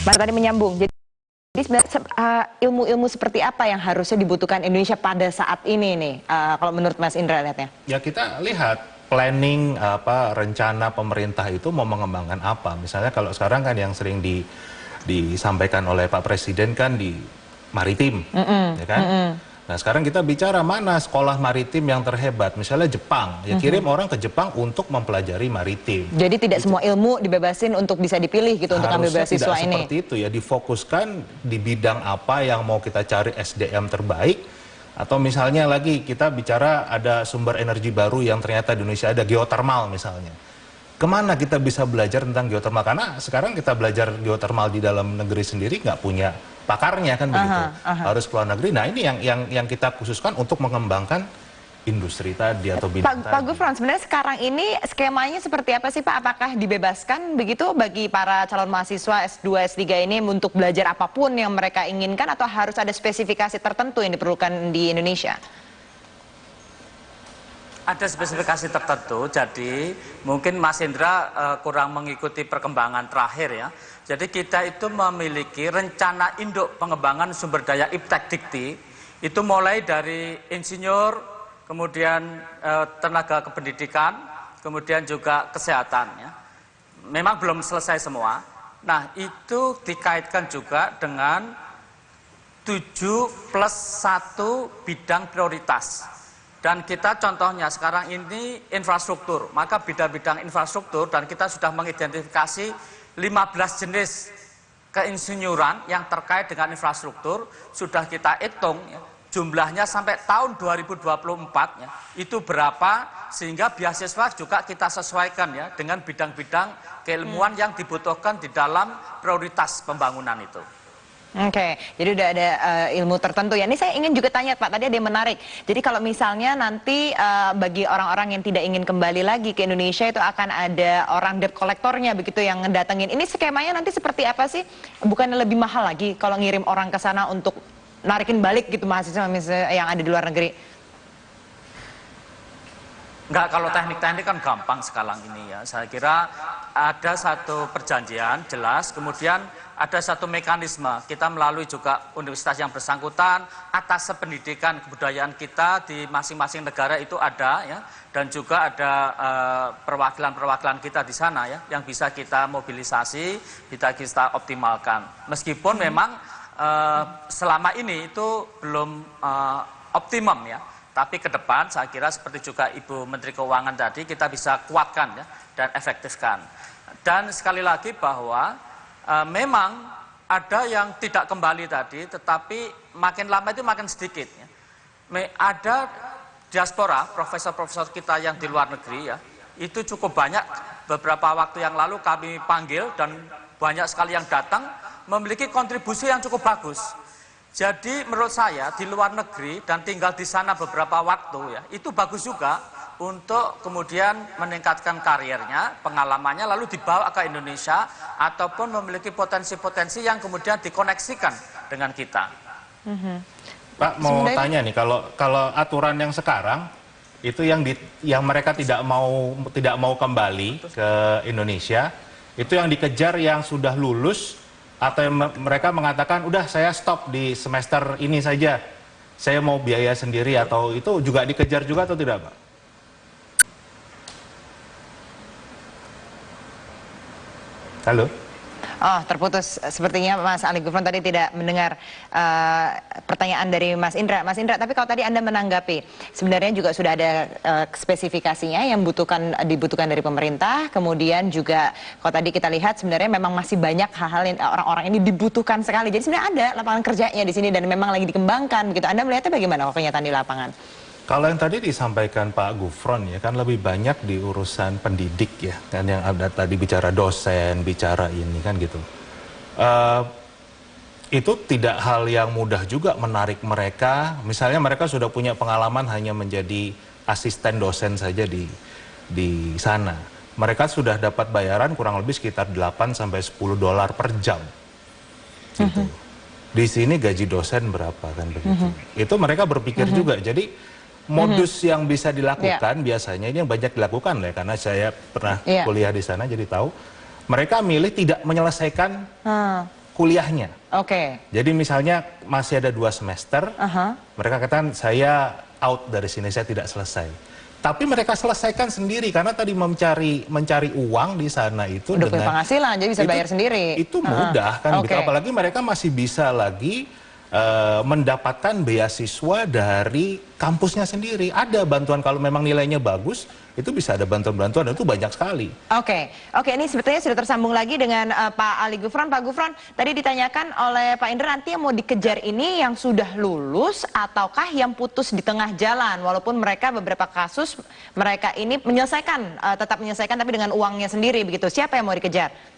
Mas tadi menyambung. Jadi sebenarnya ilmu-ilmu seperti apa yang harusnya dibutuhkan Indonesia pada saat ini nih, kalau menurut Mas Indra lihatnya? Ya kita lihat planning rencana pemerintah itu mau mengembangkan apa. Misalnya kalau sekarang kan yang sering disampaikan oleh Pak Presiden kan di maritim, ya kan? Nah sekarang kita bicara mana sekolah maritim yang terhebat, misalnya Jepang, ya kirim orang ke Jepang untuk mempelajari maritim. Jadi tidak semua ilmu dibebasin untuk bisa dipilih gitu untuk ambil beasiswa tidak ini. Seperti itu ya, difokuskan di bidang apa yang mau kita cari SDM terbaik. Atau misalnya lagi kita bicara ada sumber energi baru yang ternyata di Indonesia ada geothermal misalnya. Kemana kita bisa belajar tentang geothermal? Karena sekarang kita belajar geothermal di dalam negeri sendiri nggak punya pakarnya kan begitu. Harus keluar negeri. Nah ini yang kita khususkan untuk mengembangkan industri tadi atau bidang tadi. Pak Gufron, sebenarnya sekarang ini skemanya seperti apa sih Pak? Apakah dibebaskan begitu bagi para calon mahasiswa S2, S3 ini untuk belajar apapun yang mereka inginkan atau harus ada spesifikasi tertentu yang diperlukan di Indonesia? Ada spesifikasi tertentu, jadi mungkin Mas Indra kurang mengikuti perkembangan terakhir ya. Jadi kita itu memiliki rencana induk pengembangan sumber daya Iptek Dikti, itu mulai dari insinyur, kemudian tenaga kependidikan, kemudian juga kesehatan ya. Memang belum selesai semua. Nah itu dikaitkan juga dengan 7+1 bidang prioritas. Dan kita contohnya sekarang ini infrastruktur, maka bidang-bidang infrastruktur dan kita sudah mengidentifikasi 15 jenis keinsinyuran yang terkait dengan infrastruktur, sudah kita hitung ya, jumlahnya sampai tahun 2024 ya, itu berapa, sehingga beasiswa juga kita sesuaikan ya dengan bidang-bidang keilmuan yang dibutuhkan di dalam prioritas pembangunan itu. Oke, jadi udah ada ilmu tertentu ya. Ini saya ingin juga tanya Pak, tadi ada yang menarik. Jadi kalau misalnya nanti bagi orang-orang yang tidak ingin kembali lagi ke Indonesia itu akan ada orang debt kolektornya begitu yang ngedatengin. Ini skemanya nanti seperti apa sih? Bukannya lebih mahal lagi kalau ngirim orang ke sana untuk narikin balik gitu mahasiswa misalnya yang ada di luar negeri? Enggak, kalau teknik-teknik kan gampang sekarang ini ya. Saya kira ada satu perjanjian jelas, kemudian ada satu mekanisme. Kita melalui juga universitas yang bersangkutan, atas pendidikan kebudayaan kita di masing-masing negara itu ada ya. Dan juga ada perwakilan-perwakilan kita di sana ya, yang bisa kita mobilisasi, bisa kita optimalkan. Meskipun memang selama ini itu belum optimum ya. Tapi ke depan saya kira seperti juga Ibu Menteri Keuangan tadi kita bisa kuatkan ya, dan efektifkan. Dan sekali lagi bahwa memang ada yang tidak kembali tadi, tetapi makin lama itu makin sedikit. Ya. Ada diaspora, profesor-profesor kita yang di luar negeri ya, itu cukup banyak. Beberapa waktu yang lalu kami panggil dan banyak sekali yang datang memiliki kontribusi yang cukup bagus. Jadi menurut saya di luar negeri dan tinggal di sana beberapa waktu ya, itu bagus juga untuk kemudian meningkatkan karirnya, pengalamannya lalu dibawa ke Indonesia ataupun memiliki potensi-potensi yang kemudian dikoneksikan dengan kita. Pak mau tanya nih, kalau aturan yang sekarang itu yang mereka tidak mau kembali ke Indonesia, itu yang dikejar yang sudah lulus atau yang mereka mengatakan udah saya stop di semester ini saja, saya mau biaya sendiri, atau itu juga dikejar juga atau tidak Pak? Halo? Oh, terputus. Sepertinya Mas Ali Gufron tadi tidak mendengar pertanyaan dari Mas Indra. Mas Indra, tapi kalau tadi Anda menanggapi, sebenarnya juga sudah ada spesifikasinya yang dibutuhkan dari pemerintah. Kemudian juga kalau tadi kita lihat sebenarnya memang masih banyak hal-hal yang orang-orang ini dibutuhkan sekali. Jadi sebenarnya ada lapangan kerjanya di sini dan memang lagi dikembangkan begitu. Anda melihatnya bagaimana kalau kenyataan di lapangan? Kalau yang tadi disampaikan Pak Gufron ya kan lebih banyak di urusan pendidik ya kan, yang ada tadi bicara dosen, bicara ini kan gitu. Itu tidak hal yang mudah juga menarik mereka. Misalnya mereka sudah punya pengalaman hanya menjadi asisten dosen saja di sana. Mereka sudah dapat bayaran kurang lebih sekitar 8-10 dolar per jam. Gitu. Di sini gaji dosen berapa kan begitu. Itu mereka berpikir juga. Jadi modus yang bisa dilakukan biasanya ini yang banyak dilakukan ya, karena saya pernah kuliah di sana jadi tahu. Mereka milih tidak menyelesaikan kuliahnya. Oke. Jadi misalnya masih ada 2 semester, mereka katakan saya out dari sini, saya tidak selesai. Tapi mereka selesaikan sendiri karena tadi mencari uang di sana itu Udah punya dengan penghasilan, jadi bisa bayar sendiri. Itu mudah kan, gitu. Oke. Apalagi mereka masih bisa lagi mendapatkan beasiswa dari kampusnya sendiri. Ada bantuan kalau memang nilainya bagus, itu bisa ada bantuan-bantuan dan itu banyak sekali. Oke, ini sebetulnya sudah tersambung lagi dengan Pak Ali Gufron. Pak Gufron, tadi ditanyakan oleh Pak Indra, nanti yang mau dikejar ini yang sudah lulus ataukah yang putus di tengah jalan? Walaupun mereka beberapa kasus mereka ini menyelesaikan, tetap menyelesaikan tapi dengan uangnya sendiri begitu. Siapa yang mau dikejar?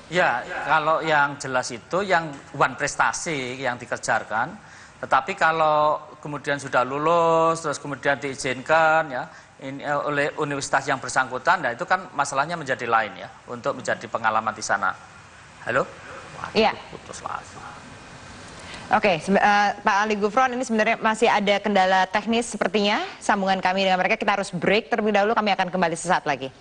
Ya, kalau yang jelas itu yang prestasi yang dikerjakan. Tetapi kalau kemudian sudah lulus, terus kemudian diizinkan ya oleh universitas yang bersangkutan, nah itu kan masalahnya menjadi lain ya, untuk menjadi pengalaman di sana. Halo? Iya. Putus lagi. Oke, Pak Ali Gufron, ini sebenarnya masih ada kendala teknis sepertinya sambungan kami dengan mereka. Kita harus break terlebih dahulu, kami akan kembali sesaat lagi.